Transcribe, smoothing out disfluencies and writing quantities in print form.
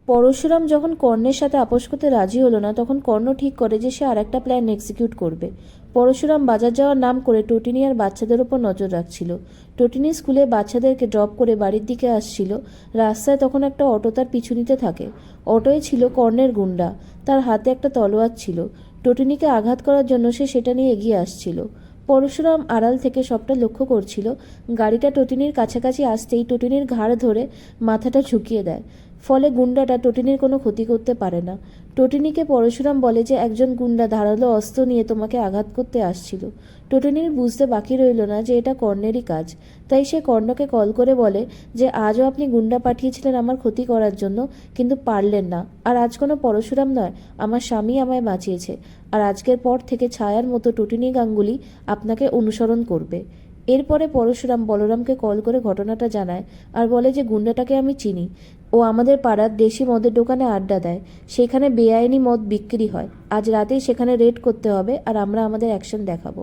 পরশুরাম যখন কর্ণের সাথে আপোষ করতে রাজি হলো না, তখন কর্ণ ঠিক করে যে সে আর একটা প্ল্যান এক্সিকিউট করবে। পরশুরাম বাজার যাওয়ার নাম করে টটিনি আর বাচ্চাদের ওপর নজর রাখছিল। টটিনি স্কুলে বাচ্চাদেরকে ড্রপ করে বাড়ির দিকে আসছিল। রাস্তায় তখন একটা অটো তার পিছু নিতে থাকে। অটোয় ছিল কর্ণের গুন্ডা। তার হাতে একটা তলোয়ার ছিল। টটিনিকে আঘাত করার জন্য সে সেটা নিয়ে এগিয়ে আসছিল। পরশুরাম আড়াল থেকে সবটা লক্ষ্য করছিল। গাড়িটা টটিনির কাছাকাছি আসতেই টটিনির ঘাড় ধরে মাথাটা ঝুঁকিয়ে দেয়। ফলে গুন্ডাটা টটিনির কোনো ক্ষতি করতে পারে না। টটিনিকে পরশুরাম বলে যে একজন গুন্ডা ধারালো অস্ত্র নিয়ে তোমাকে আঘাত করতে আসছিল। টটিনির বুঝতে বাকি রইল না যে এটা কর্ণেরই কাজ। তাই সে কর্ণকে কল করে বলে যে আজও আপনি গুন্ডা পাঠিয়েছিলেন আমার ক্ষতি করার জন্য, কিন্তু পারলেন না। আর আজ কোনো পরশুরাম নয়, আমার স্বামী আমায় বাঁচিয়েছে। আর আজকের পর থেকে ছায়ার মতো টটিনি গাঙ্গুলি আপনাকে অনুসরণ করবে। এরপরে পরশুরাম বলরামকে কল করে ঘটনাটা জানায় আর বলে যে গুন্ডাটাকে আমি চিনি। ও আমাদের পাড়ার দেশি মদের দোকানে আড্ডা দেয়। সেখানে বেআইনি মদ বিক্রি হয়। আজ রাতেই সেখানে রেড করতে হবে আর আমরা আমাদের অ্যাকশন দেখাবো।